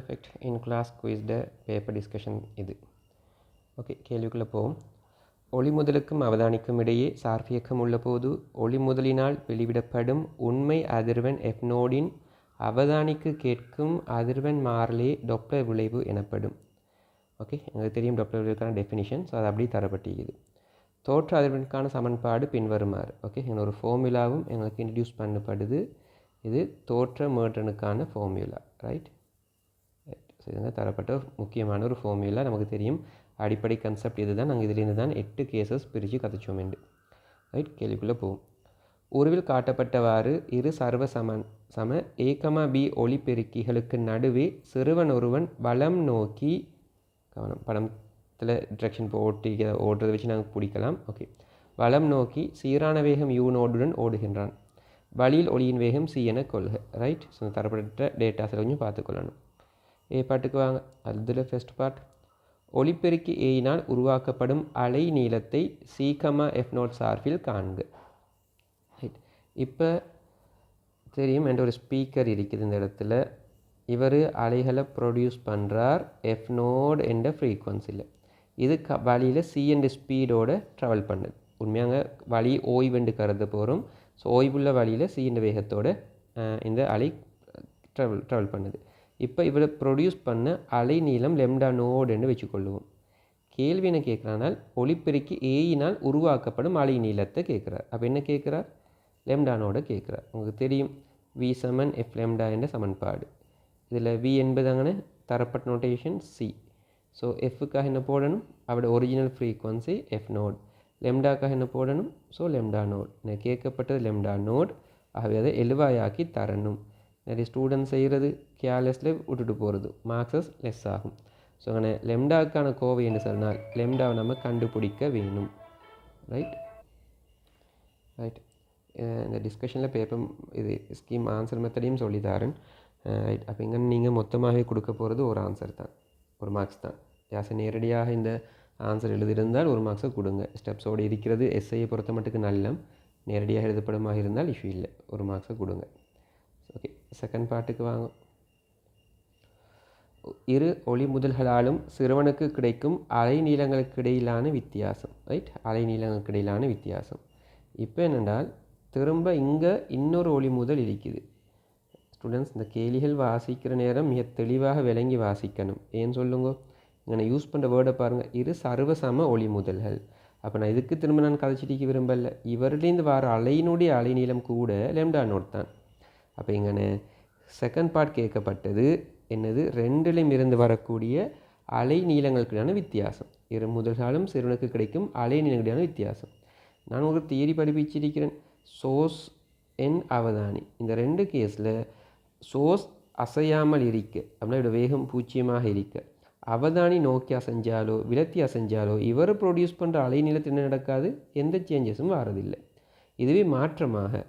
Effect in class quiz paper discussion இது okay கேள்விக்குள்ளே போவோம். ஒளிமுதலுக்கும் அவதானிக்கும் இடையே சார்பியக்கம் உள்ள போது ஒளிமுதலினால் வெளிவிடப்படும் உண்மை அதிர்வெண் எஃப் நோடின் அவதானிக்கு கேட்கும் அதிர்வெண் மாறலே டொப்ளர் விளைவு எனப்படும். ஓகே, எங்களுக்கு தெரியும் டொப்ளர் விளைவுக்கான டெஃபினிஷன். ஸோ அது அப்படியே தரப்பட்டிருக்குது. தோற்ற அதிர்வெண்ணுக்கான சமன்பாடு பின்வருமாறு. ஓகே, எங்கள் ஒரு ஃபார்முலாவும் எங்களுக்கு இன்ட்ரடியூஸ் பண்ணப்படுது. இது தோற்ற மேட்ரனுக்கான ஃபார்முலா, ரைட்? ஸோ இதுங்க தரப்பட்ட முக்கியமான ஒரு ஃபார்முலா. நமக்கு தெரியும் அடிப்படை கன்செப்ட் இது தான். நாங்கள் இதிலிருந்து தான் 8 கேசஸ் பிரித்து கதைச்சோம் என்று. ரைட், கேள்விக்குள்ளே போவோம். உருவில் காட்டப்பட்டவாறு இரு சர்வ சம A, B ஒளிப்பெருக்கிகளுக்கு நடுவே சிறுவன் ஒருவன் வலம் நோக்கி, கவனம், படத்தில் டிரெக்ஷன் ஓடுறதை வச்சு நாங்கள் பிடிக்கலாம். ஓகே, வலம் நோக்கி சீரான வேகம் u நோடுடன் ஓடுகின்றான். வழியில் ஒளியின் வேகம் c என கொள்க. ரைட், ஸோ தரப்பட்ட டேட்டாஸில் கொஞ்சம் பார்த்துக்கொள்ளணும். ஏ பாட்டுக்கு வாங்க. அதில் ஃபர்ஸ்ட் பார்ட், ஒளிப்பெருக்கி ஏயினால் உருவாக்கப்படும் அலை நீளத்தை c, f0 சார்பில் காண்க. ரைட், இப்போ தெரியும் என்ற ஒரு ஸ்பீக்கர் இருக்குது இந்த இடத்துல. இவர் அலைகளை ப்ரொடியூஸ் பண்ணுறார் f0 என்ற ஃப்ரீக்வன்சியில். இது வழியில் c என்ற ஸ்பீடோடு ட்ராவல் பண்ணுது. உண்மையாக வழி ஓய்வெண்டு கருத போகிறோம். ஸோ ஓய்வுள்ள வழியில் c என்ற வேகத்தோடு இந்த அலை ட்ராவல் பண்ணுது. இப்போ இவரை ப்ரொடியூஸ் பண்ண அலை நீளம் லெம்டா நோடுன்னு வச்சுக்கொள்ளுவோம். கேள்வி என்ன கேட்குறானால் ஒளிப்பெருக்கி ஏயினால் உருவாக்கப்படும் அலை நீளத்தை கேட்குறார். அப்போ என்ன கேட்குறார்? லெம்டா நோடை கேட்குறார். உங்களுக்கு தெரியும் v சமன் f லெம்டா என்ற சமன்பாடு. இதில் v என்பது அங்கே தரப்பட்ட நோட்டேஷன் c. ஸோ எஃப்க்காக என்ன போடணும்? அவரோட ஒரிஜினல் ஃப்ரீக்வன்சி f நோட். லெம்டாக்காக என்ன போடணும்? So lambda naught. எனக்கு கேட்கப்பட்டது லெம்டா நோட். ஆகவே அதை எழுவாயாக்கி தரணும். நிறைய ஸ்டூடெண்ட் செய்கிறது கேர்லெஸில் விட்டுட்டு போகிறது, மார்க்ஸஸ் லெஸ் ஆகும். ஸோ அங்கே லெம்டாக்கான கோவை என்று சொன்னால் லெம்டாவை நம்ம கண்டுபிடிக்க வேணும். ரைட் ரைட் இந்த டிஸ்கஷனில் பேப்பர் இது ஸ்கீம் ஆன்சர் மெத்தடையும் சொல்லித்தாரன். ரைட், அப்போ இங்கே நீங்கள் மொத்தமாகவே கொடுக்க போகிறது ஒரு ஆன்சர் தான், ஒரு மார்க்ஸ் தான். யாசை நேரடியாக இந்த ஆன்சர் எழுதியிருந்தால் ஒரு மார்க்ஸை கொடுங்க. ஸ்டெப்ஸோடு இருக்கிறது எஸ்ஐயை பொறுத்த மட்டுக்கு நல்ல, நேரடியாக எழுதப்படமாக இருந்தால் இஷ்யூ இல்லை, ஒரு மார்க்ஸை கொடுங்க. ஓகே, செகண்ட் பார்ட்டுக்கு வாங்க. இரு ஒளிமுதல்களாலும் சிறுவனுக்கு கிடைக்கும் அலைநீளங்களுக்கு இடையிலான வித்தியாசம். ரைட், அலைநீளங்களுக்கு இடையிலான வித்தியாசம். இப்போ என்னென்றால் திரும்ப இங்கே இன்னொரு ஒளிமுதல் இருக்குது. ஸ்டூடெண்ட்ஸ், இந்த கேள்விகள் வாசிக்கிற நேரம் மிக தெளிவாக விளங்கி வாசிக்கணும். ஏன்னு சொல்லுங்க, இங்கே நான் யூஸ் பண்ணுற வேர்டை பாருங்கள், இரு சர்வசம ஒளிமுதல்கள். அப்போ நான் இதுக்கு திரும்ப நான் கதைச்சிட்டிக்க விரும்பல. இவர்லேருந்து வர அலையினுடைய அலைநீளம் கூட லெம்டா நோட் தான். அப்போ இங்கே செகண்ட் பார்ட் கேட்கப்பட்டது என்னது? ரெண்டிலும் இருந்து வரக்கூடிய அலை நீளங்களுக்கான வித்தியாசம். இரு முதல்காலம் சிறுவனுக்கு கிடைக்கும் அலை நீளங்களுக்கான வித்தியாசம். நான் ஒரு தியரி படிப்பிச்சிருக்கிறேன், சோர்ஸ் என் அவதானி. இந்த ரெண்டு கேஸில் சோர்ஸ் அசையாமல் இருக்க, அப்படின்னா இதோட வேகம் பூஜ்ஜியமாக இருக்க, அவதானி நோக்கி அசைஞ்சாலோ விலத்தி அசைஞ்சாலோ இவர் ப்ரொடியூஸ் பண்ணுற அலை நீளத்தில் என்ன நடக்காது? எந்த சேஞ்சஸும் வரதில்லை. இதுவே மாற்றமாக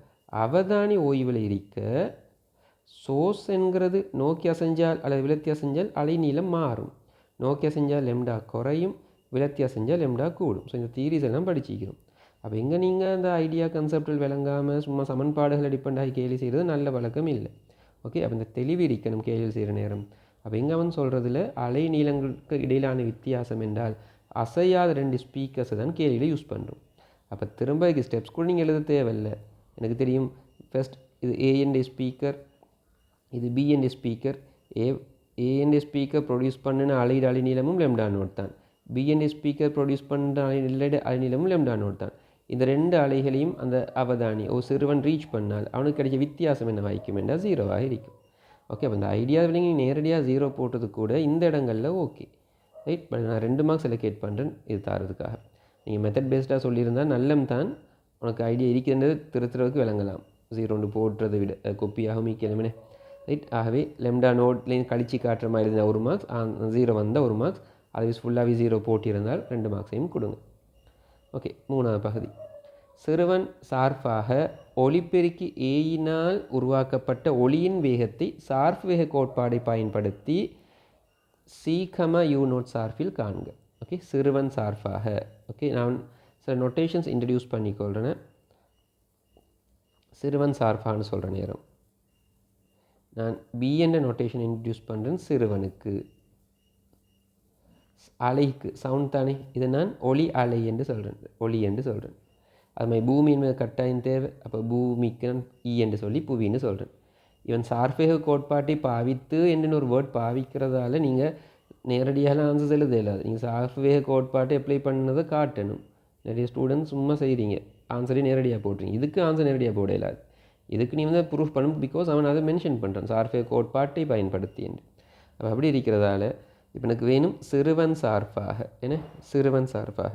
அவதானி ஓய்வில் இருக்க சோர்ஸ் என்கிறது நோக்கி அசைஞ்சால் அல்லது விலத்தி அசைஞ்சால் அலை நீளம் மாறும். நோக்கி அசைஞ்சால் லெம்டா குறையும், விலத்தி அசைஞ்சால் லெம்டா கூடும். ஸோ இந்த தியரிஸ் எல்லாம் படிச்சிக்கிறோம். அப்போ எங்கே நீங்கள் அந்த ஐடியா கன்செப்டில் விளங்காமல் சும்மா சமன்பாடுகளை டிபெண்ட் ஆகி கேள்வி செய்கிறது நல்ல வழக்கம் இல்லை. ஓகே, அப்போ இந்த தெளிவு இருக்கணும் கேள்வி செய்கிற நேரம். அப்போ எங்கே அவன் சொல்கிறதுல அலை நீளங்களுக்கு இடையிலான வித்தியாசம் என்றால் அசையாத ரெண்டு ஸ்பீக்கர்ஸை தான் கேள்வியில் யூஸ் பண்ணுறோம். அப்போ திரும்ப ஸ்டெப்ஸ் கூட நீங்கள் எழுத தேவையில்லை. எனக்கு தெரியும் ஃபர்ஸ்ட் இது ஏஎன்டி ஸ்பீக்கர், இது BNT speaker. AND speaker produce பண்ணின அலை நீளமும் லெம்டா நோட் தான். பிஎன்டி ஸ்பீக்கர் ப்ரொடியூஸ் பண்ணுற அலை நீளமும் லெம்டா நோட் தான். இந்த ரெண்டு அலைகளையும் அந்த அவதானி சிறுவன் ரீச் பண்ணால் அவனுக்கு கிடைச்ச வித்தியாசம் என்ன வாய்க்கும் என்றால் 0வாக இருக்கும். ஓகே, அப்போ இந்த ஐடியாவில் நீங்கள் நேரடியாக 0 போட்டது கூட இந்த இடங்களில் ஓகே. ரைட், பட் நான் 2 மார்க்ஸ் செலக்ட் பண்ணுறேன் இது தரதுக்காக. நீங்கள் மெத்தட் பேஸ்டாக சொல்லியிருந்தால் நல்லம் தான், உனக்கு ஐடியா இருக்கிறது திருத்துறதுக்கு விளங்கலாம். 0 போடுறதை விட கொப்பியாக மீக்கணுமே. ரைட், ஆகவே லெம்டா நோட்லேயும் கழிச்சு காட்டுற மாதிரி இருந்தால் ஒரு மார்க்ஸ், 0 வந்தால் ஒரு மார்க்ஸ், அது ஃபுல்லாகவே 0 போட்டிருந்தால் 2 மார்க்ஸையும் கொடுங்க. ஓகே, மூணாவது பகுதி, சிறுவன் சார்பாக ஒளிப்பெருக்கி ஏயினால் உருவாக்கப்பட்ட ஒளியின் வேகத்தை சார்பு வேக கோட்பாடை பயன்படுத்தி c, u நோட் சார்பில் காண்க. ஓகே, சிறுவன் சார்பாக. ஓகே, நான் சில நோட்டேஷன்ஸ் இன்ட்ரடியூஸ் பண்ணிக்கொள்கிறேன். சிறுவன் சார்பான்னு சொல்கிற நேரம் நான் பி என்ற நோட்டேஷன் இன்ட்ரடியூஸ் பண்ணுறேன் சிறுவனுக்கு. அலைக்கு சவுண்ட் தானே, இதை நான் ஒளி அலை என்று சொல்கிறேன், ஒளி என்று சொல்கிறேன். அது மாதிரி பூமியின் மேல் கட்டாயம் தேவை, அப்போ பூமிக்கு நான் ஈ என்று சொல்லி புவின்னு சொல்கிறேன். இவன் சார்பேக கோட்பாட்டை பாவித்து என்று ஒரு வேர்ட் பாவிக்கிறதால நீங்கள் நேரடியாக ஆன்சர்ஸ் எழுத இல்லாது. நீங்கள் சார்பேக கோட்பாட்டை அப்ளை பண்ணதை காட்டணும். நிறைய ஸ்டூடெண்ட்ஸ் சும்மா செய்கிறீங்க, ஆன்சரே நேரடியாக போடுறீங்க. இதுக்கு ஆன்சர் நேரடியாக போட இல்லாது, இதுக்கு நீ வந்து ப்ரூஃப் பண்ணணும். பிகாஸ் அவன் அதை மென்ஷன் பண்ணுறான், சார்பேக கோட்பாட்டை பயன்படுத்தி என்று. அப்போ அப்படி இருக்கிறதால இப்போ எனக்கு வேணும் சிறுவன் சார்பாக, என்ன சிறுவன் சார்பாக.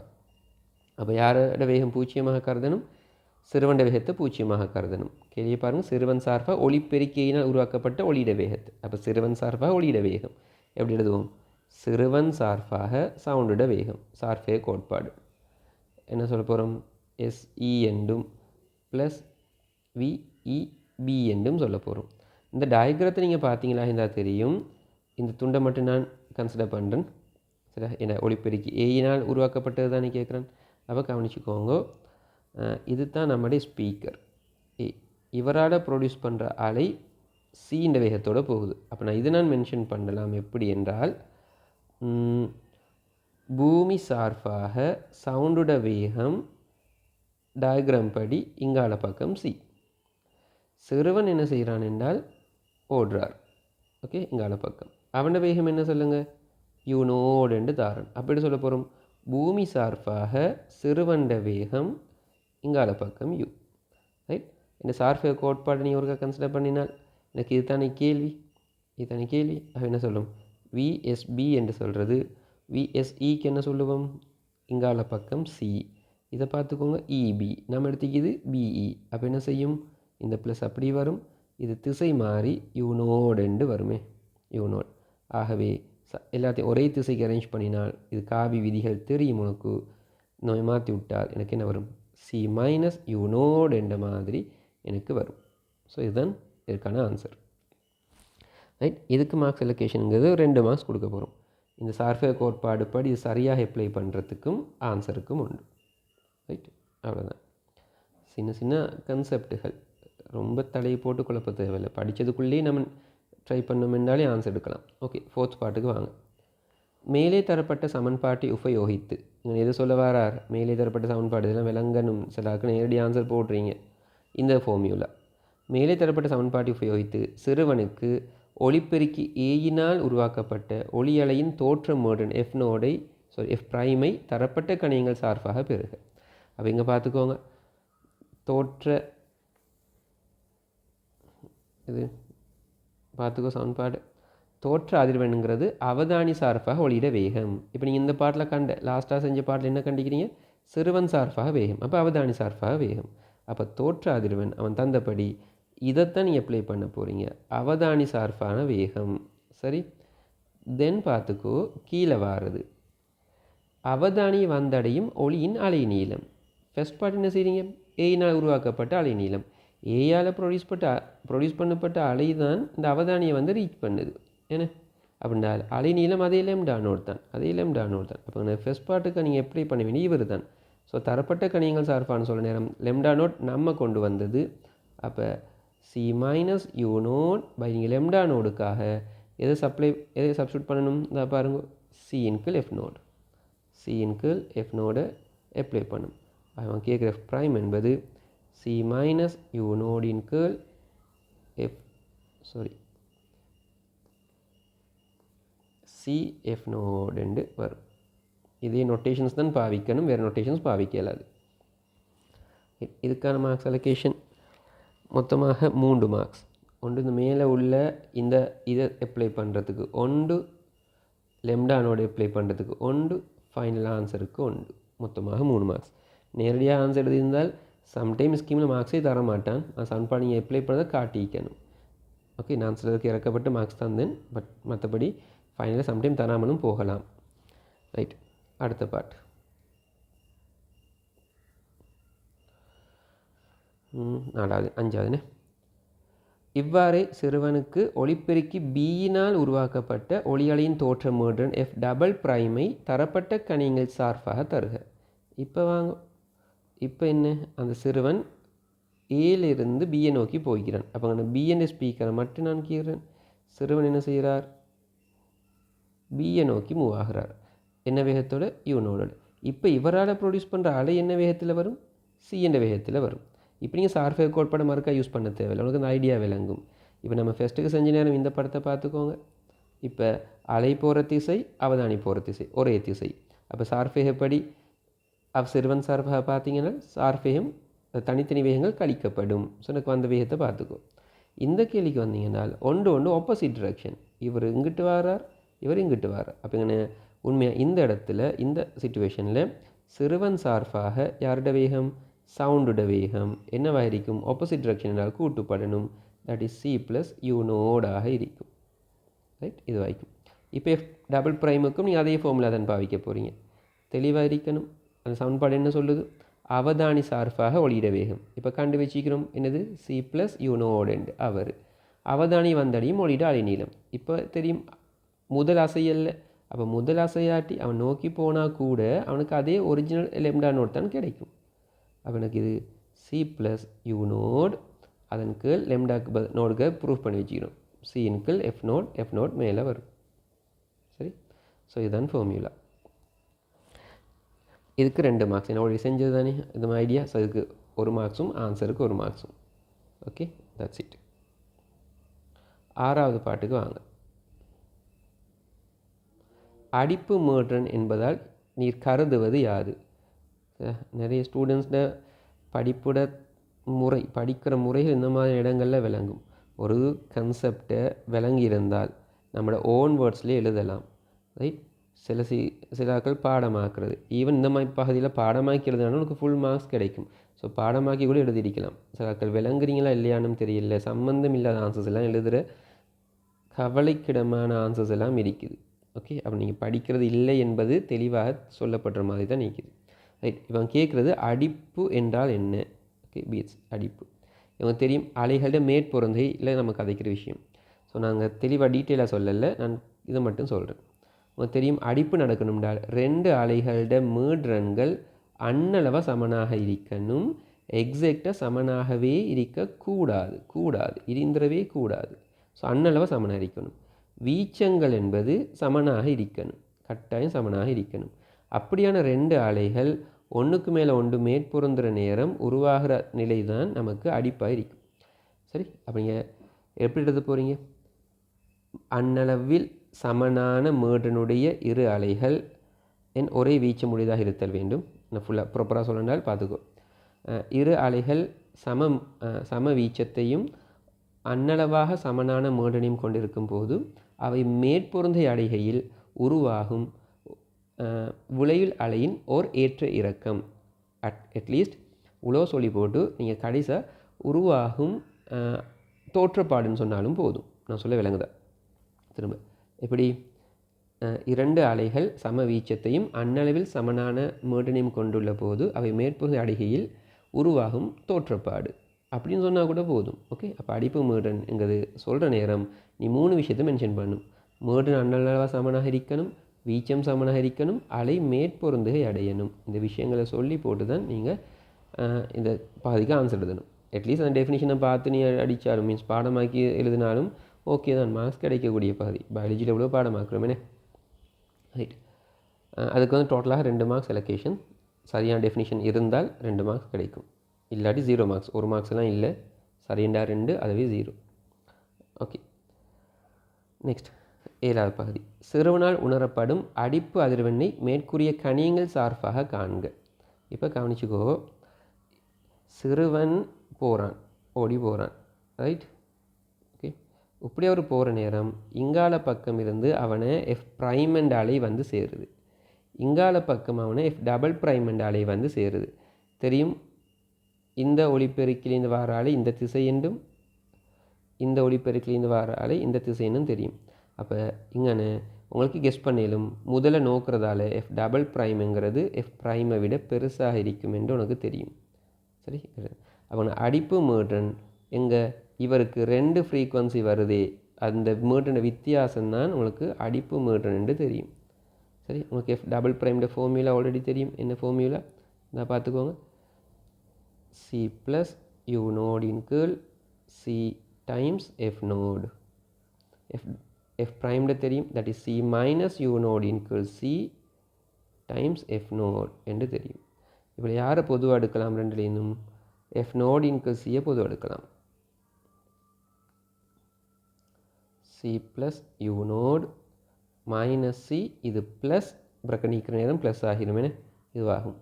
அப்போ யாரோட வேகம் பூச்சியமாக கருதணும், சிறுவண்ட வேகத்தை பூச்சியமாக கருதணும். கேள்வியை பாருங்கள், சிறுவன் சார்பாக ஒளிப்பெருக்கியினால் உருவாக்கப்பட்ட ஒளியிட வேகத்தை. அப்போ சிறுவன் சார்பாக ஒளியிட வேகம் எப்படி எழுதுவோம், சிறுவன் சார்பாக சவுண்டோட வேகம். சார்பேக கோட்பாடு என்ன சொல்ல போகிறோம், எஸ்இ என்றும் ப்ளஸ் விஇபி என்றும் சொல்ல போகிறோம். இந்த டயக்ராத்தை நீங்கள் பார்த்தீங்களா இருந்தால் தெரியும். இந்த துண்டை மட்டும் நான் கன்சிடர் பண்ணுறேன் சரியா. என்ன ஒளிப்பெருக்கி ஏயினால் உருவாக்கப்பட்டது தானே கேட்குறேன். அப்போ கவனிச்சுக்கோங்க, இது தான் நம்முடைய ஸ்பீக்கர். இவரால் ப்ரொடியூஸ் பண்ணுற அலை சின்ற வேகத்தோடு போகுது. அப்போ நான் இதை நான் மென்ஷன் பண்ணலாம் எப்படி என்றால், பூமி சார்பாக சவுண்டோட வேகம் டயக்ராம் படி இங்கால பக்கம் சி. சிறுவன் என்ன செய்கிறான் என்றால் ஓடுறார், ஓகே, இங்கால பக்கம். அவனோட வேகம் என்ன சொல்லுங்கள், யூனோடு தாரன். அப்படி சொல்ல போகிறோம், பூமி சார்பாக சிறுவண்ட வேகம் இங்கால பக்கம் யூ. ரைட். இந்த சார்பேக கோட்பாடு நீ ஒருக்கா கன்சிடர் பண்ணினால் எனக்கு இதுதானே கேள்வி, இதுதானே கேள்வி. அது என்ன சொல்லும், விஎஸ்பி என்று சொல்கிறது. விஎஸ்இக்கு என்ன சொல்லுவோம், இங்கால பக்கம் சி. இதை பார்த்துக்கோங்க, இபி நம்ம எடுத்துக்கிது பிஇ. அப்போ என்ன செய்யும், இந்த ப்ளஸ் அப்படி வரும், இது திசை மாறி யூனோடு வருமே, யூனோட். ஆகவே எல்லாத்தையும் ஒரே திசைக்கு அரேஞ்ச் பண்ணினால் இது காவி விதிகள் தெரியும் உனக்கு. நோய் மாற்றி விட்டால் எனக்கு என்ன வரும், சி மைனஸ் யூனோடு என்ற மாதிரி எனக்கு வரும். ஸோ இதுதான் இதற்கான ஆன்சர். ரைட். இதுக்கு மார்க்ஸ் எலோகேஷனுங்கிறது 2 மார்க்ஸ் கொடுக்க போகிறோம். இந்த சார்பேக கோட்பாடு படி இது சரியாக அப்ளை பண்ணுறதுக்கும் ஆன்சருக்கும் உண்டு. ரைட், அவ்வளோதான். சின்ன சின்ன கன்செப்டுகள், ரொம்ப தலையை போட்டு குழப்ப தேவையில்லை. படித்ததுக்குள்ளேயே நம்ம ட்ரை பண்ணோம் என்றாலே ஆன்சர் எடுக்கலாம். ஓகே, 4th பார்ட்டுக்கு வாங்க. மேலே தரப்பட்ட சமன்பாட்டை உபயோகித்து, நீங்கள் எது சொல்ல வரார், மேலே தரப்பட்ட சமன்பாடு இதெல்லாம் விளங்கணும். சிலாக்கு நேரடி ஆன்சர் போடுறீங்க. இந்த ஃபார்மியூலா மேலே தரப்பட்ட சமன்பாட்டை உபயோகித்து சிறுவனுக்கு ஒளிப்பெருக்கி ஏயினால் உருவாக்கப்பட்ட ஒளி அலையின் தோற்ற மோடன் எஃப் பிரைமை தரப்பட்ட கணியங்கள் சார்பாக பெறுக. அப்போ இங்கே பார்த்துக்கோங்க, தோற்ற இது பார்த்துக்கோ சமன்பாடு. தோற்ற அதிர்வெண்ணுங்கிறது அவதானி சார்பாக ஒளியிட வேகம். இப்போ நீங்கள் இந்த பாட்டில் லாஸ்ட்டாக செஞ்ச பாட்டில் என்ன கண்டிக்கிறீங்க, சிறுவன் சார்பாக வேகம், அப்போ அவதானி சார்பாக வேகம். அப்போ தோற்ற அதிர்வெண் அவன் தந்தபடி இதைத்தான் நீங்கள் அப்ளை பண்ண போகிறீங்க, அவதானி சார்பான வேகம். சரி, தென் பார்த்துக்கோ கீழே வாரது அவதானி வந்தடையும் ஒளியின் அலை நீளம். ஃபர்ஸ்ட் பார்ட் என்ன செய்கிறீங்க, ஏயினால் உருவாக்கப்பட்ட அலை நீளம். ஏயால் ப்ரொடியூஸ் பண்ணப்பட்ட அலை தான் இந்த அவதானியை வந்து ரீச் பண்ணுது. ஏன்னா அப்படின்னா அலை நீளம் அதே லெம்டா நோட் தான். அப்போ இந்த ஃபர்ஸ்ட் பார்ட்டுக்கு நீங்கள் எப்படி பண்ண வேண்டிய இவர் தான். ஸோ தரப்பட்ட கணியங்கள் சார்பான்னு சொல்ல நேரம் லெம்டா நோட் நம்ம கொண்டு வந்தது. அப்போ C minus u naught by நீங்கள் லெம்டா நோடுக்காக எதை சப்ஸ்டியூட் பண்ணணும், இதை பாருங்க, சிஇன்கிள் எஃப் நோடை அப்ளை பண்ணும். அவன் கேட்குற எஃப் ப்ரைம் என்பது சி மைனஸ் யூ நோடின் கீழ் சிஎஃப் நோடு வரும். இதே நோட்டேஷன்ஸ் தான் பாவிக்கணும், வேறு நோட்டேஷன்ஸ் பாவிக்க இயலாது. இதுக்கான மார்க்ஸ் அலோகேஷன் மொத்தமாக 3 மார்க்ஸ். ஒன்று இந்த மேலே உள்ள இதை அப்ளை பண்ணுறதுக்கு, ஒன்று லெம்டா நோடு அப்ளை பண்ணுறதுக்கு, ஒன்று ஃபைனல் ஆன்சருக்கு ஒன்று. மொத்தமாக 3 மார்க்ஸ். நேரடியாக ஆன்சர் எழுதியிருந்தால் சம்டைம் ஸ்கீமில் மார்க்ஸே தர மாட்டான். நான் சமன்பாடு நீங்கள் அப்ளை பண்ணதை காட்டிக்கணும். ஓகே, நான் சிலருக்கு இறக்கப்பட்ட மார்க்ஸ் தந்தேன். பட் மற்றபடி ஃபைனலாக சம்டைம் தராமலும் போகலாம். ரைட், அடுத்த பார்ட். 5வது. இவ்வாறே சிறுவனுக்கு ஒளிப்பெருக்கி பியினால் உருவாக்கப்பட்ட ஒளியலையின் தோற்ற மோட்ரன் எஃப் டபுள் பிரைமை தரப்பட்ட கணியங்கள் சார்பாக தருக. இப்போ வாங்க, இப்போ என்ன, அந்த சிறுவன் ஏலிருந்து பியை நோக்கி போய்க்கிறான். அப்போ அங்கே பி என்ற ஸ்பீக்கரை மட்டும் நான் கேட்குறேன். சிறுவன் என்ன செய்கிறார்? பியை நோக்கி மூவ் ஆகிறார். என்ன வேகத்தோட? யூனோட. இப்போ இவரால் ப்ரொடியூஸ் பண்ணுற அலை என்ன வேகத்தில் வரும்? சி என்ற வேகத்தில் வரும். இப்போ நீங்கள் சார்ஃபே கோட்பாட மறுக்கா யூஸ் பண்ண தேவையில்லை, உங்களுக்கு அந்த ஐடியா விளங்கும். இப்போ நம்ம ஃபஸ்ட்டுக்கு செஞ்ச நேரம் இந்த படத்தை பார்த்துக்கோங்க. இப்போ அலை போகிற திசை, அவதானி போகிற திசை ஒரே திசை. அப்போ சார்ஃபேகப்படி சிறுவன் சார்பாக பார்த்தீங்கன்னா சார்ஃபேகம் தனித்தனி வேகங்கள் கழிக்கப்படும். ஸோ எனக்கு வந்த வேகத்தை பார்த்துக்கோ. இந்த கேள்விக்கு வந்தீங்கன்னா ஒன்று ஆப்போசிட் டிரெக்ஷன். இவர் இங்கிட்டு வாரார், இவர் இங்கிட்டு வாரார். அப்போ இங்கே உண்மையாக இந்த இடத்துல இந்த சிச்சுவேஷனில் சிறுவன் சார்பாக யாரோட வேகம்? சவுண்டோட வேகம் என்னவாக இருக்கும்? ஆப்போசிட் டிரெக்ஷன் என்றால் கூட்டுப்படணும். தட் இஸ் சி ப்ளஸ் யூனோடாக இருக்கும். ரைட், இது வாய்க்கும். இப்போ எஃப் டபுள் ப்ரைமுக்கும் நீங்கள் அதே ஃபார்முலா தான் பாவிக்க போகிறீங்க. தெளிவாக இருக்கணும். அந்த சவுண்ட்பாடு என்ன சொல்லுது? அவதானி சார்பாக ஒளியிட வேகம். இப்போ கண்டு வச்சுக்கிறோம் என்னது? சி ப்ளஸ் யூனோடெண்டு அவர். அவதானி வந்தடையும் ஒளியிட அலைநீளம். இப்போ தெரியும் முதல் அசையல்ல. அப்போ முதல் அசையாட்டி அவன் நோக்கி போனால் கூட அவனுக்கு அதே ஒரிஜினல் லெம்டா நோட் தான் கிடைக்கும். அப்போ எனக்கு இது சி ப்ளஸ் யூ நோட், அதன் கீழ் லெம்டாக்கு நோடுக்கு ப்ரூஃப் பண்ணி வச்சுக்கிறோம். சியின் கீழ் எஃப் நோட் மேலே வரும். சரி, ஸோ இதுதான் ஃபார்முலா. இதுக்கு 2 மார்க்ஸ். என்ன ஆல்ரெடி செஞ்சது தானே இந்த ஐடியா. ஸோ இதுக்கு 1 மார்க்ஸும் ஆன்சருக்கு 1 மார்க்ஸும். Okay, that's it. 6வது பாட்டுக்கு வாங்க. அடிப்பு மேட்ரன் என்பதால் நீர் கருதுவது யாது? நிறைய ஸ்டூடெண்ட்ஸ்ட படிப்புட முறை, படிக்கிற முறைகள் இந்த மாதிரி இடங்களில் விளங்கும். ஒரு கன்செப்டை விளங்கியிருந்தால் நம்மளோட ஓன் வேர்ட்ஸ்லேயே எழுதலாம். ரைட், சிலாக்கள் பாடமாக்குறது, ஈவன் இந்த மாதிரி பகுதியில் பாடமாக்கி எழுதுனாலும் உனக்கு ஃபுல் மார்க்ஸ் கிடைக்கும். ஸோ பாடமாக்கி கூட எழுதியிருக்கலாம். சிலாக்கள் விளங்குறீங்களா இல்லையானும் தெரியல, சம்மந்தம் இல்லாத ஆன்சர்ஸ் எல்லாம் எழுதுகிற கவலைக்கிடமான ஆன்சர்ஸ் எல்லாம் இருக்குது. ஓகே, அப்போ நீங்கள் படிக்கிறது இல்லை என்பது தெளிவாக சொல்லப்படுற மாதிரி தான் நிற்கிது. ரைட், இவன் கேட்குறது அடிப்பு என்றால் என்ன? ஓகே, பீட்ஸ் அடிப்பு. இவங்க தெரியும் அலைகளோட மேற்பொருந்தை இல்லை நம்ம கதைக்கிற விஷயம். ஸோ நாங்கள் தெளிவாக டீட்டெயிலாக சொல்லலை, நான் இதை மட்டும் சொல்கிறேன். அவங்க தெரியும் அடிப்பு நடக்கணும்னால் 2 அலைகளோட மீட்ரன்கள் அன்னளவாக சமனாக இருக்கணும். எக்ஸாக்டாக சமனாகவே இருக்கக்கூடாது, இருந்துடவே கூடாது. ஸோ அன்னளவாக சமனாக இருக்கணும். வீச்சங்கள் என்பது சமனாக இருக்கணும், கட்டாயம் சமனாக இருக்கணும். அப்படியான 2 அலைகள் ஒன்றுக்கு மேலே ஒன்று மேற்பொருந்துகிற நேரம் உருவாகிற நிலை தான் நமக்கு அடிப்பாக இருக்கும். சரி, அப்போ நீங்கள் எப்படி எழுத போகிறீங்க? அன்னளவில் சமனான மேடனுடைய 2 அலைகள் ஒரே வீச்சம் உடையதாக இருத்தல் வேண்டும். நான் ஃபுல்லாக ப்ராப்பராக சொல்லனால் பார்த்துக்கோ. 2 அலைகள் சம வீச்சத்தையும் அன்னளவாக சமனான மேடனையும் கொண்டிருக்கும் போது அவை மேற்பொருந்தை அடைகையில் உருவாகும் விளையுள் அலையின் ஓர் ஏற்ற இறக்கம். அட்லீஸ்ட் உலோ சொல்லி போட்டு நீங்கள் கடைசியாக உருவாகும் தோற்றப்பாடுன்னு சொன்னாலும் போதும். நான் சொல்ல விளங்குதா? திரும்ப எப்படி? 2 அலைகள் சம வீச்சத்தையும் அன்னளவில் சமனான மேடனையும் கொண்டுள்ள போது அவை மேற்பொருந்தை அடைகையில் உருவாகும் தோற்றப்பாடு அப்படின்னு சொன்னால் கூட போதும். ஓகே, அப்போ அடிப்பு மேடன்ங்கிறது சொல்கிற நேரம் நீ 3 விஷயத்தை மென்ஷன் பண்ணும். மேடன் அன்னளவாக சமனாக இருக்கணும், வீச்சம் சமனாக இருக்கணும், அலை மேற்பொருந்துகை அடையணும். இந்த விஷயங்களை சொல்லி போட்டு தான் நீங்கள் இந்த பாதிக்கு ஆன்சர் எழுதணும். அட்லீஸ்ட் அந்த டெஃபினிஷனை பார்த்து நீ அடித்தாலும் மீன்ஸ் பாடமாக்கி எழுதினாலும் ஓகே தான், மார்க்ஸ் கிடைக்கக்கூடிய பகுதி. பயாலஜியில் எவ்வளோ பாடமாக்குறோமே. ரைட், அதுக்கு வந்து டோட்டலாக 2 மார்க்ஸ் எலோகேஷன். சரியான டெஃபினிஷன் இருந்தால் 2 மார்க்ஸ் கிடைக்கும், இல்லாட்டி 0 மார்க்ஸ். 1 மார்க்ஸ் எல்லாம் இல்லை, சரிண்டா 2, அதுவே 0. ஓகே, நெக்ஸ்ட் 7வது பகுதி. சிறுவனால் உணரப்படும் அடிப்பு அதிர்வெண்ணை மேற்கூறிய கணியங்கள் சார்பாக காண்க. இப்போ கவனிச்சுக்கோ, சிறுவன் போகிறான், ஓடி போகிறான். ரைட், ஓகே, இப்படி அவர் போகிற நேரம் இங்கால பக்கம் இருந்து அவனை எஃப் ப்ரைமண்ட் அலை வந்து சேருது, இங்கால பக்கம் அவனை எஃப் டபுள் ப்ரைமண்ட் அலை வந்து சேருது. தெரியும், இந்த ஒளிப்பெருக்கிலிருந்து வார அலை இந்த திசை என்றும் இந்த ஒளிப்பெருக்கிலிருந்து வார அலை இந்த திசை என்றும் தெரியும். அப்போ இங்கே உங்களுக்கு கெஸ் பண்ணிலும் முதல்ல நோக்கிறதால எஃப் டபுள் ப்ரைமுங்கிறது எஃப் ப்ரைமை விட பெருசாக இருக்கும் என்று உனக்கு தெரியும். சரி, அவன் அடிப்பு மேட்ரன் எங்கே இவருக்கு 2 ஃப்ரீக்வன்சி வருதே, அந்த மேட்ரன் வித்தியாசம்தான் உங்களுக்கு அடிப்பு மேட்ரன் என்று தெரியும். சரி, உங்களுக்கு எஃப் டபுள் ப்ரைமோட ஃபார்முலா ஆல்ரெடி தெரியும். என்ன ஃபார்முலா நான் பார்த்துக்கோங்க, C plus u node in curl c times f node. f prime தெரியும், that is c minus u node in curl c times f node என்று தெரியும். இப்போ யாரை பொதுவாக எடுக்கலாம்? ரெண்டுலேயும் f node in curl c பொதுவாக எடுக்கலாம். c plus u node minus c, இது plus bracket நீக்கிற நேரம் plus ஆகிரும், இதுவாகும்.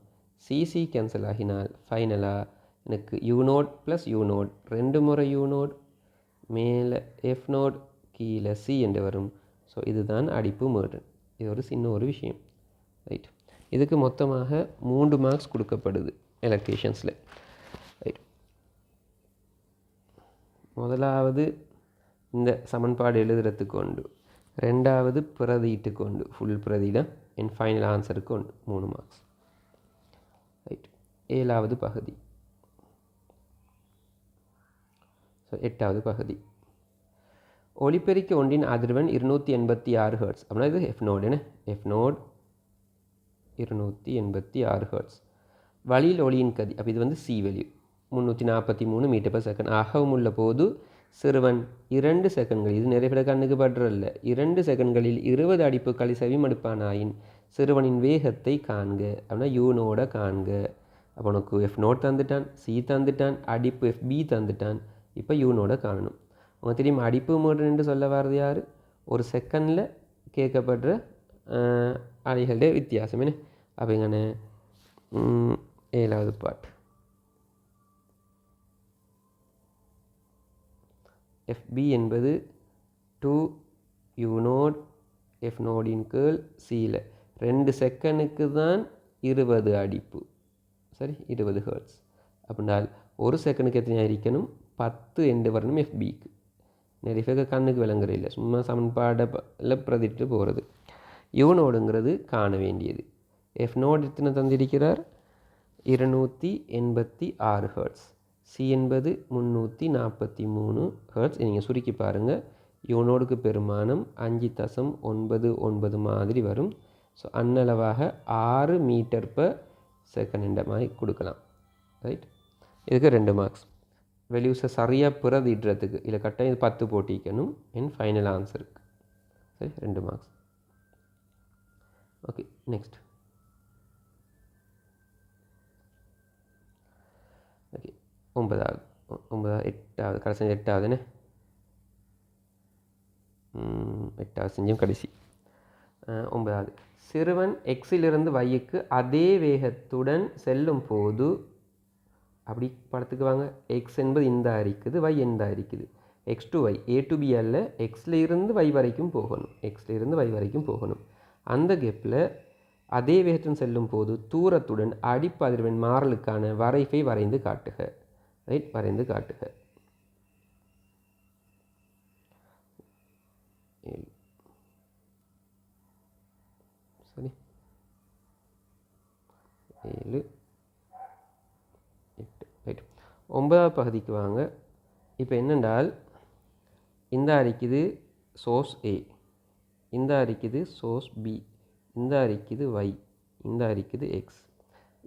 c கேன்சல் ஆகினால் ஃபைனலாக எனக்கு u node plus u node, ரெண்டு முறை u node மேலே f node கீழே c என்று வரும். ஸோ இதுதான் அடிப்பு மேர்டன். இது ஒரு சின்ன ஒரு விஷயம், ரைட். இதுக்கு மொத்தமாக 3 மார்க்ஸ் கொடுக்கப்படுது எலக்ட்ரீஷியன்ஸில், ரைட். முதலாவது இந்த சமன்பாடு எழுதுறதுக்கு உண்டு, ரெண்டாவது பிரதிட்டுக்கு உண்டு, ஃபுல் பிரதியிடம் என் ஃபைனல் ஆன்சருக்கு உண்டு 3 மார்க்ஸ், ரைட். 7வது பகுதி, ஸோ 8வது பகுதி. ஒளிப்பெருக்கி ஒன்றின் அதிர்வெண் 286 ஹெர்ட்ஸ். அப்படின்னா இது எஃப் நோடு, என்ன எஃப் நோடு 286 ஹெர்ட்ஸ். வழியில் ஒளியின் கதி, அப்போ இது வந்து C value 343 metre per second ஆகவும் உள்ள போது சிறுவன் 2 செகண்ட்கள், இது நிறைய பேர் கண்ணுக்கு படுறல்ல, 2 செகண்ட்களில் 20 அடிப்புகளை செவிமடுப்பானாயின் சிறுவனின் வேகத்தை காண்க. அப்படின்னா யூ நோட காண்க. அப்போ உனக்கு எஃப் நோட் தந்துட்டான், சி தந்துட்டான், அடிப்பு எஃப்பி தந்துட்டான். இப்போ யூ நோட காணணும். உங்கள் தெரியும் அடிப்பு மோடு என்று சொல்ல வர்றது யார்? ஒரு செகண்டில் கேட்கப்படுற அலைகளுடைய வித்தியாசம், என்ன? அப்போ எங்கன்னு 7வது பார்ட் எஃப்பி என்பது 2 யூ நோட் எஃப் நோடின் கேர்ள் சியில் 2 செகண்டுக்கு தான் 20 அடிப்பு, சரி, 20 ஹெர்ட்ஸ். அப்படின்னால் ஒரு செகண்டுக்கு எத்தனை இருக்கணும்? 10 என்று வரணும் எஃப்பிக்கு. நிறைய பேருக்கு கண்ணுக்கு விளங்குற இல்லை, சும்மா சமன்பாடில் பிரதிட்டு போகிறது. யூ நோடுங்கிறது காண வேண்டியது. எஃப் நோடு எத்தனை தந்திருக்கிறார்? 286 ஹெர்ட்ஸ். சி என்பது 343 ஹெர்ட்ஸ். நீங்கள் சுருக்கி பாருங்கள், யூ நோடுக்கு பெருமானம் 5.99 மாதிரி வரும். ஸோ அன்னளவாக 6 மீட்டர் பர் செகண்ட் என்ற மாதிரி கொடுக்கலாம், ரைட். இதுக்கு 2 மார்க்ஸ். வேல்யூஸை சரியாக பிரதிடுறதுக்கு இல்லை கட்டாயம் இது 10 போட்டிக்கணும் என் ஃபைனல் ஆன்சருக்கு, சரி, 2 மார்க்ஸ். Okay, next. ஓகே, 8வது கடைசி 8வது 8வது செஞ்சும் கடைசி 9வது. சிறுவன் எக்ஸிலிருந்து வைக்கு அதே வேகத்துடன் செல்லும் போது, அப்படி படத்துக்கு வாங்க, எக்ஸ் என்பது இந்த இருக்குது, y எந்த இருக்குது, X to Y, A to B அல்ல, எக்ஸில் இருந்து y வரைக்கும் போகணும், எக்ஸில் இருந்து y வரைக்கும் போகணும். அந்த கேப்பில் அதே வேகத்துடன் செல்லும் போது தூரத்துடன் அடிப்பு அதிர்வெண் மாறலுக்கான வரைவை வரைந்து காட்டுக, ரைட், வரைந்து காட்டுக. 7 சரி, 7 8 ரைட். 9வது பகுதிக்கு வாங்க. இப்போ என்னென்றால் இந்த அரிக்குது சோர்ஸ் ஏ, இந்த அரிக்குது சோர்ஸ் பி, இந்த அரிக்குது ஒய், இந்த அரிக்குது எக்ஸ்.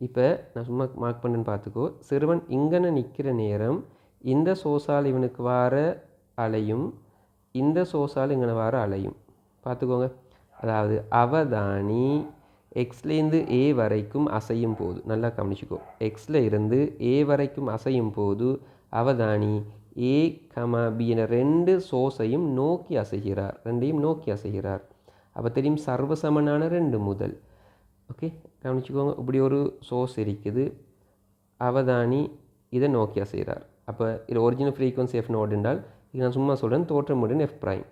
இப்போ நான் சும்மா மார்க் பண்ணுன்னு பார்த்துக்கோ. சிறுவன் இங்கன்னு நிற்கிற நேரம் இந்த சோர்ஸால் இவனுக்கு வர அலையும் இந்த சோர்ஸால் இங்கே வர அலையும் பார்த்துக்கோங்க. அதாவது அவதானி எக்ஸ்லேருந்து ஏ வரைக்கும் அசையும் போது, நல்லா கவனிச்சுக்கோ, எக்ஸில் இருந்து ஏ வரைக்கும் அசையும் போது அவதானி ஏ பி என 2 சோர்ஸையும் நோக்கி அசைகிறார், 2ஐயும் நோக்கி அசைகிறார். அப்போ தெரியும் சர்வசமனான 2 முதல். ஓகே, கவனிச்சுக்கோங்க. இப்படி ஒரு சோர்ஸ் இருக்குது, அவதானி இதை நோக்கி அசைகிறார். அப்போ இது ஒரிஜினல் ஃப்ரீக்வன்சி எஃப் நோடு என்றால், இது நான் சும்மா சொல்கிறேன், தோற்றமுடன் எஃப் ப்ரைம்.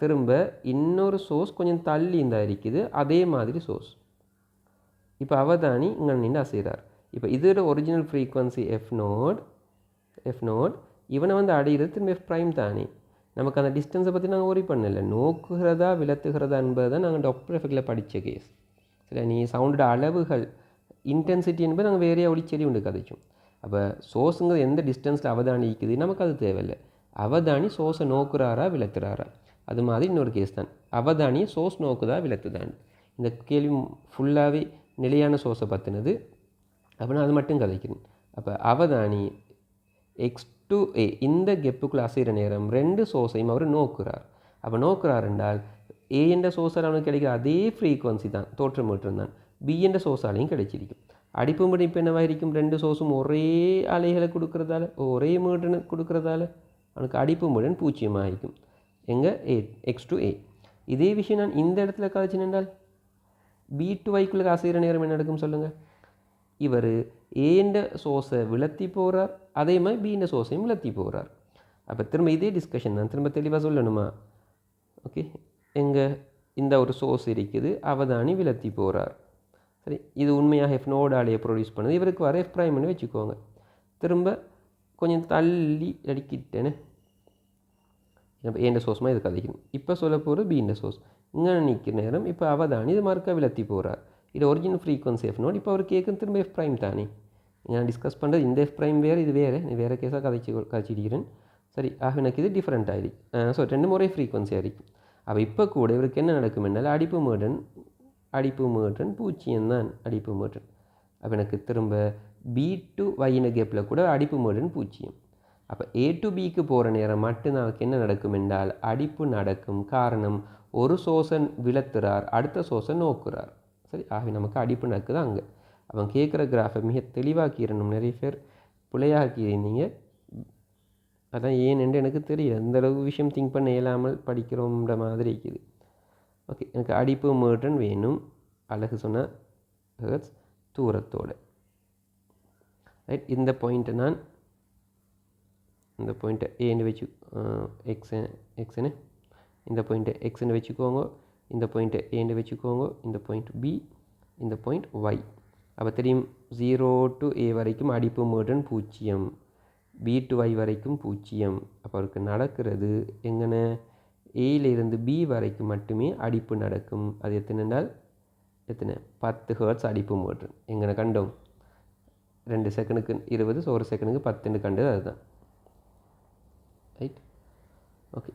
திரும்ப இன்னொரு சோர்ஸ் கொஞ்சம் தள்ளி இந்த இருக்குது, அதே மாதிரி சோர்ஸ். இப்போ அவதானி இங்கே நின்று அசைகிறார். இப்போ இதோட ஒரிஜினல் ஃப்ரீக்வன்சி எஃப் நோட் இவனை வந்து அடைகிறது திரும்ப எஃப் ப்ரைம் தானே. நமக்கு அந்த டிஸ்டன்ஸை பற்றி நாங்கள் ஒரி பண்ணலை, நோக்குகிறதா விலத்துகிறதா என்பது தான் நாங்கள் டாக்டர் எஃபெக்டில் படித்த கேஸ். சரி, நீ சவுண்டோட அளவுகள் இன்டென்சிட்டி என்பது நாங்கள் வேறையாக ஒளிச்செடி உண்டு கதைச்சோம். அப்போ சோர்ஸுங்கிறது எந்த டிஸ்டன்ஸில் அவதானி இருக்குது நமக்கு அது தேவையில்லை. அவதானி சோர்ஸை நோக்குறாரா விலத்துறாரா, அது மாதிரி இன்னொரு கேஸ் தான். அவதானியை சோர்ஸ் நோக்குதா விலத்துதான். இந்த கேள்வி ஃபுல்லாகவே நிலையான சோர்ஸை பற்றினது. அப்படின்னா அது மட்டும் கதைக்கிறேன். அப்போ அவதானி எக்ஸ் டு ஏ இந்த கெப்புக்குள்ளே அசைகிற நேரம் ரெண்டு சோர்ஸையும் அவர் நோக்குறார். அப்போ நோக்குறார் என்றால் ஏ என்ற சோர்ஸால் அவனுக்கு கிடைக்கிற அதே ஃப்ரீக்குவன்சி தான் தோற்றமீட்டர் தான் பி என்ற சோர்ஸாலையும் கிடைச்சிருக்கும். அடிப்பு மடிப்பு என்னவாக இருக்கும்? ரெண்டு சோர்ஸும் ஒரே அலைகளை கொடுக்கறதால ஒரே மீட்டர்னு கொடுக்கறதால அவனுக்கு அடிப்பு மீடன் 0 இருக்கும். எங்கே? ஏ எக்ஸ் டு ஏ. இதே விஷயம் நான் இந்த இடத்துல கதைச்சின் என்றால் பி டு வைக்குள்ளே அசைகிற நேரம் என்ன நடக்கும் சொல்லுங்கள்? இவர் ஏண்ட சோர்ஸை விளத்தி போகிறார், அதே மாதிரி பீண்ட சோர்ஸையும் விளத்தி போகிறார். அப்போ திரும்ப இதே டிஸ்கஷன் தான் திரும்ப தெளிவாக சொல்லணுமா? ஓகே, எங்கே இந்த ஒரு சோர்ஸ் இருக்குது, அவதானி விளத்தி போகிறார். சரி, இது உண்மையாக எஃப் நோடாலேயே ப்ரொடியூஸ் பண்ணுது. இவருக்கு வர எஃப் ப்ரைம்னு வச்சுக்கோங்க. திரும்ப கொஞ்சம் தள்ளி அடிக்கிட்டேன்னு ஏண்ட சோர்ஸ் மாதிரி இது கதைக்கணும். இப்போ சொல்ல போகிறது பீண்ட சோர்ஸ். இங்கே நிற்கிற நேரம் இப்போ அவதானி இது மார்க்கா விளத்தி போகிறார். இது ஒரிஜினல் ஃப்ரீக்வன்சி எஃப் நோட். இப்போ அவர் கேட்கும் திரும்ப எஃப் ப்ரைம் தானே. நான் டிஸ்கஸ் பண்ணுறது இந்த எஃப் ப்ரைம் வேறு, இது வேறு. நீ வேறு கேஸாக கதைச்சிடிக்கிறேன். சரி, ஆக எனக்கு இது டிஃப்ரெண்ட் ஆகிருக்கு. ஸோ ரெண்டு முறை ஃப்ரீக்வன்சி ஆகிருக்கு. அப்போ இப்போ கூட இவருக்கு என்ன நடக்கும் என்னால் அடிப்பு மீட்டன் 0 தான் அடிப்பு மீட்டன். அப்போ எனக்கு திரும்ப பி டு வைன கேப்பில் கூட அடிப்பு மீட்டன் 0. அப்போ ஏ டு பிக்கு போகிற நேரம் மட்டும் நமக்கு என்ன நடக்கும் என்றால் அடிப்பு நடக்கும். காரணம், ஒரு சோசன் விளத்துறார், அடுத்த சோசன் நோக்குறார். சரி, ஆகவே நமக்கு அடிப்பு நடக்குது அங்கே. அவன் கேட்குற கிராஃபை மிக தெளிவாக்கிடணும். நிறைய பேர் பிள்ளையாக்கியிருந்தீங்க. அதான் ஏன்னு எனக்கு தெரியல. அந்தளவு விஷயம் திங்க் பண்ண இயலாமல் படிக்கிறோம்ன்ற மாதிரி இருக்குது. ஓகே, எனக்கு அடிப்பு மீட்டன் வேணும். அழகு சொன்ன ஹெர்ட்ஸ் தூரத்தோடு. ரைட், இந்த பாயிண்ட்டை நான் இந்த பாயிண்ட்டை ஏன்னு வச்சு எக்ஸ்ன்னு இந்த பாயிண்ட்டை எக்ஸ்ன்னு வச்சுக்கோங்க. இந்த பாயிண்ட்டை ஏன்னு வச்சுக்கோங்க. இந்த பாயிண்ட் பி, இந்த பாயிண்ட் ஒய். அப்போ தெரியும் 0 டு ஏ வரைக்கும் அடிப்பு மீட்டன் 0, பி டு ஒய் வரைக்கும் 0. அப்போ அவருக்கு நடக்கிறது எங்கன்னா ஏயிலிருந்து பி வரைக்கும் மட்டுமே அடிப்பு நடக்கும். அது எத்தனை 10 ஹெர்ட்ஸ் அடிப்பு மீட்டன். எங்கன்னா கண்டோம் 2 செகண்டுக்கு 20, ஸோ 1 செகண்டுக்கு 10 கண்டது அதுதான். Right, okay.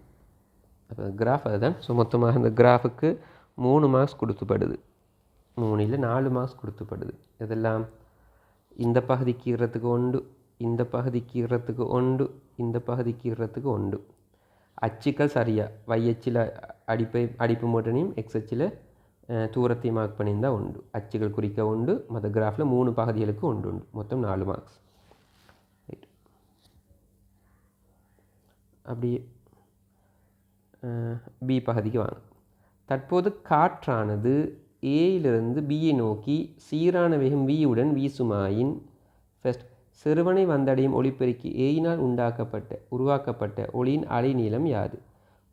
அப்போ கிராஃப் அதுதான். ஸோ மொத்தமாக அந்த கிராஃபுக்கு 3 மார்க்ஸ் கொடுத்துப்படுது. 3 இல்லை 4 மார்க்ஸ் கொடுத்துப்படுது. இதெல்லாம் இந்த பகுதிக்கு ஈரத்துக்கு 1, இந்த பகுதிக்கு ஈரத்துக்கு 1, இந்த பகுதிக்கு ஈரத்துக்கு 1. அச்சுக்கள் சரியாக வையச்சில் அடிப்பு மீட்டனையும் எக்ஸ்அச்சில் தூரத்தையும் மார்க் பண்ணியிருந்தால் 1. அச்சுகள் குறிக்க 1, மற்ற கிராஃபில் 3 பகுதிகளுக்கு 1 உண்டு. மொத்தம் 4 மார்க்ஸ். ரைட், அப்படியே பி பகுதிக்கு வாங்க. தற்போது காற்றானது ஏயிலிருந்து பியை நோக்கி சீரான வேகம் வியுடன் வீசுமாயின் ஃபர்ஸ்ட் சிறுவனை வந்தடையும் ஒளிப்பெருக்கி ஏயினால் உருவாக்கப்பட்ட ஒளியின் அலை நீளம் யாது?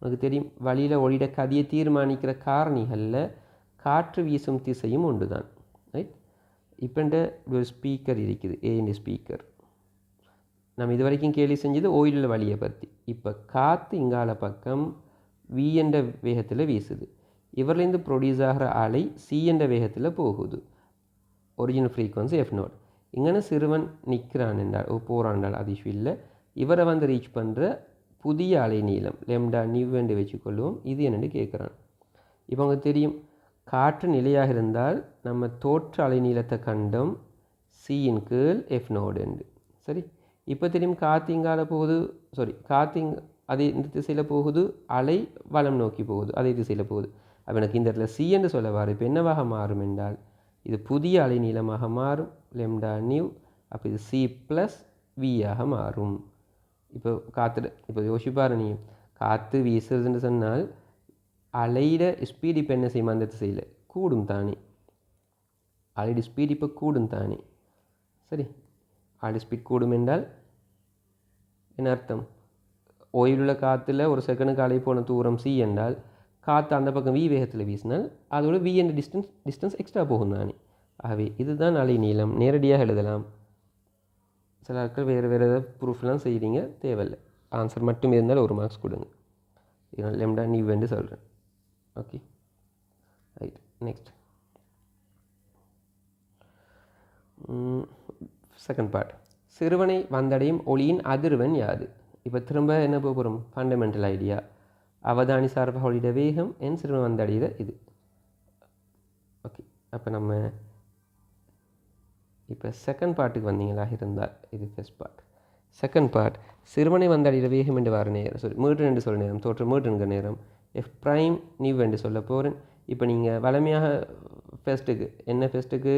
உனக்கு தெரியும், வழியில் ஒளியிட கதியை தீர்மானிக்கிற காரணிகளில் காற்று வீசும் திசையும் ஒன்று தான். ரைட், இப்போ ஒரு ஸ்பீக்கர் இருக்குது, ஏன்ற ஸ்பீக்கர். நம்ம இது வரைக்கும் கேள்வி செஞ்சது ஓயிலில் வழியை பற்றி. இப்போ காற்று இங்கால பக்கம் வி என்ற வேகத்தில் வீசுது. இவர்லேருந்து ப்ரொடியூஸ் ஆகிற அலை சி என்ற வேகத்தில் போகுது. Original frequency f naught. இங்கே சிறுவன் நிற்கிறான் என்றால் போகிறான் என்றால் அது இஷ்யூ இல்லை. இவரை வந்து ரீச் பண்ணுற புதிய அலை நீளம் லெம்டா நிவ் என்று வச்சுக்கொள்வோம். இது என்னென்னு கேட்குறான். இப்போ உங்களுக்கு தெரியும், காற்று நிலையாக இருந்தால் நம்ம தோற்ற அலை நீளத்தை கண்டம் சியின் கீழ் எஃப் நோடு என்று. சரி, இப்போ தெரியும் காற்று இங்கால போகுது, காற்று அதே இந்த திசையில் போகுது, அலை வலம் நோக்கி போகுது, அதே திசையில் போகுது. அப்போ எனக்கு இந்த இடத்துல சி என்று சொல்ல வாரு. இப்போ என்னவாக மாறும் என்றால் இது புதிய அலை நீளமாக மாறும், லெம்டா நிவ். அப்போ இது சி ப்ளஸ் வியாக மாறும். இப்போ யோசிப்பாரு, நீ காற்று வீசுறதுன்னு சொன்னால் அலையிட ஸ்பீட் இப்போ என்ன செய்யும்? அந்த திசையில் கூடும் தானே. அலையோட ஸ்பீட் இப்போ கூடும் தானே. சரி, அலை ஸ்பீட் கூடும் என்றால் என்ன அர்த்தம்? ஓய்வுள்ள காற்றுல ஒரு செகண்டுக்கு அலை போன தூரம் சி என்றால் காற்று அந்த பக்கம் வி வேகத்தில் வீசினால் அதோட வி என்ற டிஸ்டன்ஸ் எக்ஸ்ட்ரா போகும் தானே. ஆகவே இதுதான் அலை நீளம். நேரடியாக எழுதலாம். சில ஆட்கள் வேறு ஏதாவது ப்ரூஃப்லாம் செய்கிறீங்க, தேவையில்லை. ஆன்சர் மட்டும் இருந்தால் 1 மார்க்ஸ் கொடுங்க. இதனால் லெம்டா நிவ் என்று சொல்கிறேன். Okay, right. Next second part. சிறுவனை வந்தடையும் ஒளியின் அதிர்வெண் யாது? இப்போ திரும்ப என்ன போகிறோம்? Fundamental idea. அவதானி சார்பாக ஒளியிட வேகம் என் சிறுவன் வந்தடைகிற இது. ஓகே, அப்போ நம்ம இப்போ செகண்ட் பார்ட்டுக்கு வந்தீங்களா இருந்தால் இது ஃபர்ஸ்ட் பார்ட். செகண்ட் பார்ட் சிறுவனை வந்தடைகிற வேகம் என்று வர நேரம் சாரி மீட்டர் என்று சொல்ல நேரம் தோற்ற மீட்டருங்கிற நேரம் எஃப் ப்ரைம் நியூ என்று சொல்ல போகிறேன். இப்போ நீங்கள் வளமையாக ஃபெஸ்ட்டுக்கு என்ன ஃபெஸ்ட்டுக்கு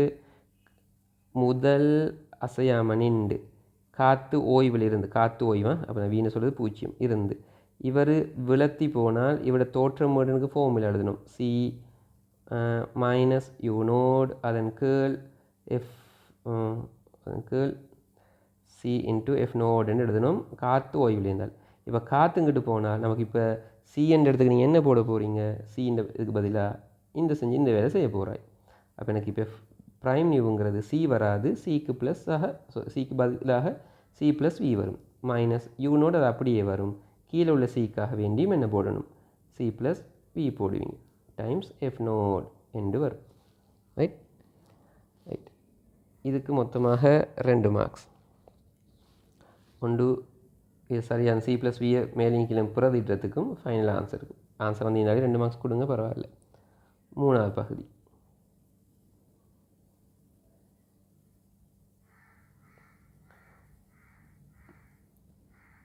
முதல் அசையாம நின்று காற்று ஓய்வில் இருந்து காற்று ஓய்வா அப்போ நான் வீணை சொல்கிறது பூஜ்ஜியம் இருந்து இவர் விளத்தி போனால் இவரோட தோற்ற மீட்டருக்கு ஃபார்முலா எழுதணும். சி மைனஸ் யூ நோட் அதன் கேர்ள் எஃப் அதன் கேர்ள் சி இன்ட்டு எஃப் நோடுன்னு எழுதணும் காற்று ஓய்வில் இருந்தால். இப்போ காற்றுங்கிட்டு போனால் நமக்கு இப்போ சி என்ற இடத்துக்கு நீங்கள் என்ன போட போகிறீங்க சின்ற இதுக்கு பதிலாக இந்த செஞ்சு இந்த வேலை செய்ய போகிறாய். அப்போ எனக்கு இப்போ ப்ரைம் நியூங்கிறது சி வராது சிக்கு ப்ளஸ்ஸாக சிக்கு பதிலாக சி ப்ளஸ் வி வரும் மைனஸ் யூ நோட் அது அப்படியே வரும் கீழே உள்ள சிக்காக வேண்டியும் என்ன போடணும் சி ப்ளஸ் வி போடுவீங்க டைம்ஸ் எஃப் நோட் என்று வரும். ரைட் ரைட் இதுக்கு மொத்தமாக 2 மார்க்ஸ். ஒன்று இது சரியான சி ப்ளஸ் வியை மேலேயும் கீழே புறதிட்டத்துக்கும் ஃபைனல் ஆன்சருக்கும் ஆன்சர் வந்தீங்கனாலே 2 மார்க்ஸ் கொடுங்க பரவாயில்ல. 3வது பகுதி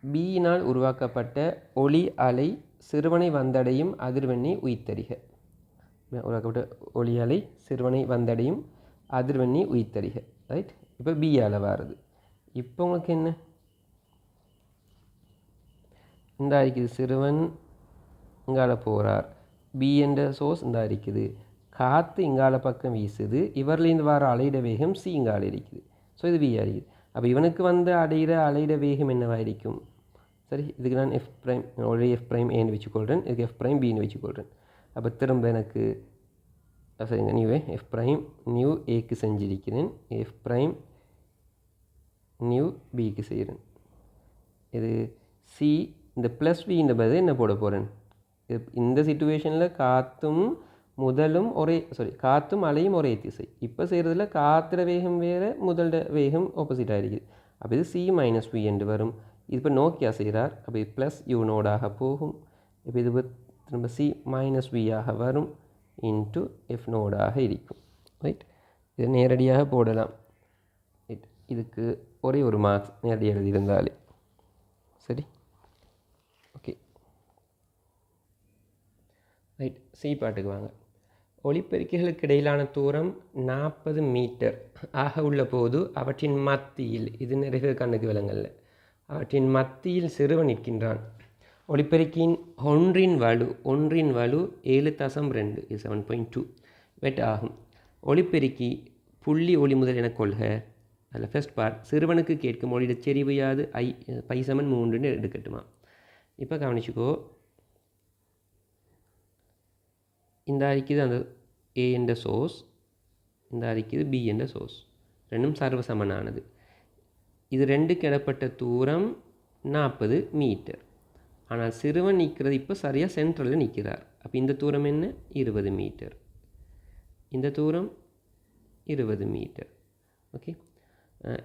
பியினால் உருவாக்கப்பட்ட ஒளி அலை சிறுவனை வந்தடையும் அதிர்வெண்ணை உய்த்தறிக. உருவாக்கப்பட்ட ஒளி அலை சிறுவனை வந்தடையும் அதிர்வெண்ணை உய்த்தறிக. ரைட் இப்போ பியால் வருது. இப்போ உங்களுக்கு என்ன இந்த இருக்குது சிறுவன் இங்கால போகிறார் பி என்ற சோர்ஸ் இந்த இருக்குது காற்று இங்கால பக்கம் வீசுது இவர்லேருந்து வர அலையிட வேகம் சி இங்கால இருக்குது. ஸோ இது பியாக இருக்குது. அப்போ இவனுக்கு வந்து அடையிற அலையிட வேகம் என்னவாக இருக்கும் சரி இதுக்கு நான் F prime already F prime ஏன்னு வச்சுக்கொள்கிறேன் இதுக்கு எஃப் ப்ரைம் பின்னு வச்சுக்கொள்கிறேன். அப்போ திரும்ப எனக்கு சரிங்க நியூவே எஃப் ப்ரைம் நியூ ஏக்கு செஞ்சிருக்கிறேன் எஃப் ப்ரைம் நியூ பிக்கு செய்கிறேன். இது சி இந்த ப்ளஸ் வின்ற பதில் என்ன போட போகிறேன் இந்த சிச்சுவேஷனில் காற்றும் முதலும் ஒரே காற்றும் அலையும் ஒரே திசை. இப்போ செய்கிறதுல காற்றுற வேகம் வேறு முதல்ட வேகம் ஆப்போசிட்டாக இருக்குது. அப்போ இது சி மைனஸ் வி என்று வரும். இது இப்போ நோக்கியா செய்கிறார் அப்போ இது ப்ளஸ் யூ நோடாக போகும். இப்போ இது திரும்ப சி மைனஸ் வியாக வரும் இன்ட்டு எஃப் நோடாக இருக்கும். ரைட் இதை நேரடியாக போடலாம். ரைட் இதுக்கு ஒரே ஒரு மார்க்ஸ் நேரடியாக எழுதியிருந்தாலே சரி. ஓகே ரைட் சி பாட்டுக்கு வாங்க. ஒளிப்பெருக்கிகளுக்கு இடையிலான தூரம் 40 மீட்டர் ஆக உள்ள போது அவற்றின் மத்தியில் இது நிறைய கண்ணுக்கு விலங்கல்ல அவற்றின் மத்தியில் சிறுவன் நிற்கின்றான். ஒளிப்பெருக்கியின் ஒன்றின் வலு 7.2 இது 7.2 வெட் ஆகும். ஒளிப்பெருக்கி புள்ளி ஒளி முதல் என கொள்க. அதில் ஃபர்ஸ்ட் பார்ட் சிறுவனுக்கு கேட்கும் ஒளியிட செறிவு யாது π/3 எடுக்கட்டுமா. இப்போ கவனிச்சுக்கோ இந்த அறிக்கைது அந்த ஏ என்ற சோர்ஸ் இந்த அறிக்கைது பி என்ற சோர்ஸ் ரெண்டும் சர்வசமனானது. இது ரெண்டுக்கு இடப்பட்ட தூரம் 40 மீட்டர். ஆனால் சிறுவன் நிற்கிறது இப்போ சரியாக சென்ட்ரலில் நிற்கிறார். அப்போ இந்த தூரம் என்ன 20 மீட்டர் இந்த தூரம் 20 மீட்டர். ஓகே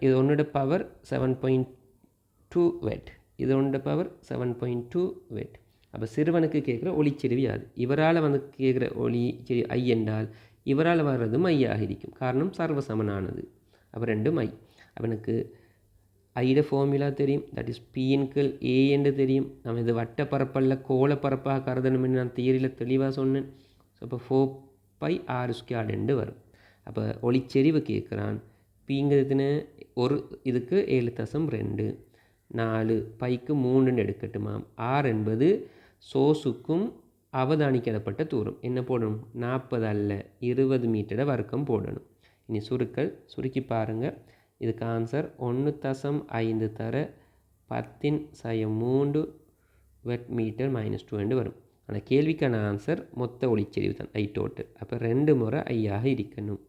இது ஒன்னோட பவர் 7.2 வெட் இது ஒன்னோட பவர் 7.2 வெட். அப்போ சிறுவனுக்கு கேட்குற ஒளிச்செறிவு யாது இவரால் வந்து கேட்குற ஒளிச்செறிவு ஐ என்றால் இவரால் வர்றதும் ஐயாக இருக்கும். காரணம் சர்வசமனானது. அப்போ ரெண்டும் ஐ. அவனுக்கு ஐட ஃபார்முலா தெரியும் தட் இஸ் பிஎன்கள் ஏ என்று தெரியும். நம்ம இது வட்ட பரப்பல்ல கோள பரப்பாக கருதணும்னு நான் தியரியில் தெளிவாக சொன்னேன். ஸோ அப்போ 4πr² என்று வரும். அப்போ ஒளிச்செறிவு கேட்குறான் பிங்கிறதுன்னு ஒரு இதுக்கு 7.2 4 பைக்கு 3 எடுக்கட்டுமாம். ஆர் என்பது சோர்ஸுக்கும் அவதானிக்கப்பட்ட தூரம் என்ன போடணும் 40 அல்ல 20 மீட்டரை வர்க்கம் போடணும். இனி சுருக்கி பாருங்கள். இதுக்கு ஆன்சர் 1.5 தர 10⁻³ வெட் மீட்டர் -2 என்று வரும். ஆனால் கேள்விக்கான ஆன்சர் மொத்த ஒளிச்செறிவு தான் ஐ டோட்டல். அப்போ 2 முறை ஐயாக இருக்கணும்.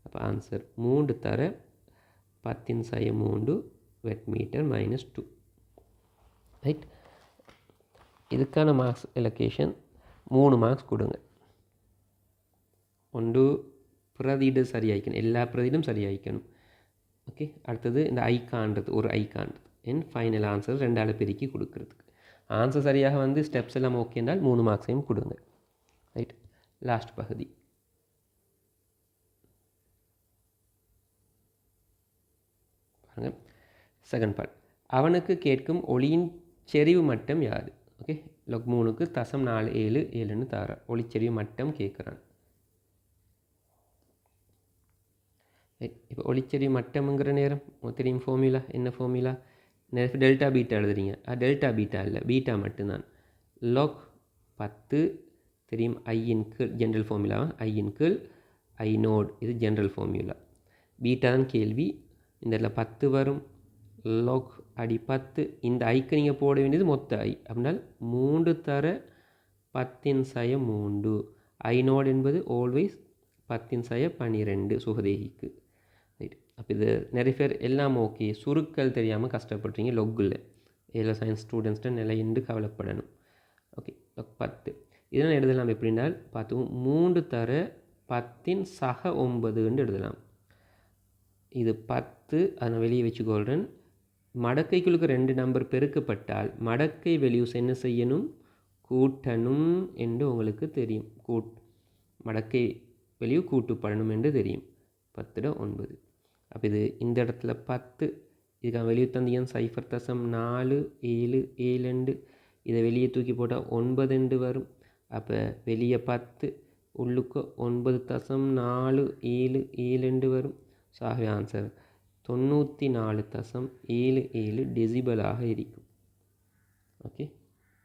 அப்போ ஆன்சர் 3 தர 10⁻³ வெட் மீட்டர் -2. ரைட் இதுக்கான மார்க்ஸ் எலோகேஷன் 3 மார்க்ஸ் கொடுங்க. ஒன்று பிரதிடு சரியாயிக்கணும் எல்லா பிரதிடும் சரியாயிக்கணும். ஓகே அடுத்தது இந்த ஐக்கான்றது ஒரு ஐக்கான்றது என் ஃபைனல் ஆன்சர் 2ஆல் பெருக்கி கொடுக்குறதுக்கு ஆன்சர் சரியாக வந்து ஸ்டெப்ஸ் எல்லாம் ஓகே என்றால் 3 மார்க்ஸையும் கொடுங்க. ரைட் லாஸ்ட் பகுதி பாருங்கள். செகண்ட் பார்ட் அவனுக்கு கேட்கும் ஒளியின் செறிவு மட்டம் யாது? ஓகே, log 3க்கு 0.477ன்னு தார ஒளிச்செறிவு மட்டம் கேட்குறான். இப்போ ஒளிச்செறிவு மட்டம்ங்கிற நேரம் தெரியும் ஃபார்முலா என்ன ஃபார்முலா? டெல்டா பீட்டா எழுதுறீங்க. டெல்டா பீட்டா இல்லை, பீட்டா மட்டும்தான். log 10 தெரியும் ஐயின் கீழ் ஜென்ரல் ஃபார்முலா, ஐயின் கீழ் ஐ நோட், இது ஜென்ரல் ஃபார்முலா. பீட்டா தான் கேள்வி. இந்த இடத்துல 10 வரும். log அடி 10, இந்த ஐக்கு நீங்கள் போட வேண்டியது மொத்த ஐ அப்படின்னால் 3 தர 10^3. ஐ நோட் என்பது ஆல்வேஸ் 10^12 சுகதேகிக்கு. ரைட். அப்போ இது நிறைய பேர் எல்லாம் ஓகே, சுருக்கல் தெரியாமல் கஷ்டப்படுறீங்க லொக்கில். எல்லா சயின்ஸ் ஸ்டூடெண்ட்ஸ்ட்டு நிலையின்று கவலைப்படணும். ஓகே, log 10 இதெல்லாம் எழுதலாம் எப்படின்னால் பார்த்துவோம். 3 தர 10^9 எழுதலாம். இது 10, அதை வெளியே வச்சுக்கொள்கிறேன். மடக்கைக்குள்ளுக்கு 2 நம்பர் பெருக்கப்பட்டால் மடக்கை வேல்யூஸ் என்ன செய்யணும்? கூட்டணும் என்று உங்களுக்கு தெரியும். மடக்கை வேல்யூ கூட்டுப்படணும் என்று தெரியும். 10/9. அப்போ இது இந்த இடத்துல 10, இதுக்கான வெளியே தந்தியன் 0.477 இதை வெளியே தூக்கி போட்டால் 9 வரும். அப்போ வெளியே 10, உள்ளுக்கு 9.477 வரும். ஸோ ஆகவே ஆன்சர் 94.77 டெசிபலாக இருக்கும். Okay,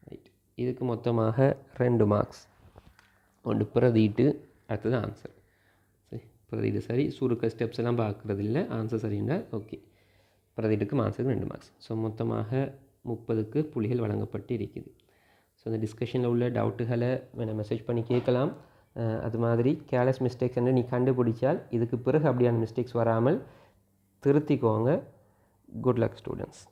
right. இதுக்கு மொத்தமாக 2 மார்க்ஸ். ஒன்று பிரதிட்டு, அடுத்தது ஆன்சர். சரி, பிரதிட்டு சரி, சுருக்க ஸ்டெப்ஸ் எல்லாம் பார்க்குறது இல்லை, ஆன்சர் சரின்னா ஓகே. பிரதிட்டுக்கும் ஆன்சருக்கு 2 மார்க்ஸ். ஸோ மொத்தமாக 30க்கு புள்ளிகள் வழங்கப்பட்டு இருக்குது. ஸோ இந்த டிஸ்கஷனில் உள்ள டவுட்டுகளை வேணால் மெசேஜ் பண்ணி கேட்கலாம். அது மாதிரி கேர்லெஸ் மிஸ்டேக்ஸ் என்று நீ கண்டுபிடிச்சால் இதுக்கு பிறகு அப்படியான மிஸ்டேக்ஸ் வராமல் திருத்திக்கோங்க. Good luck students.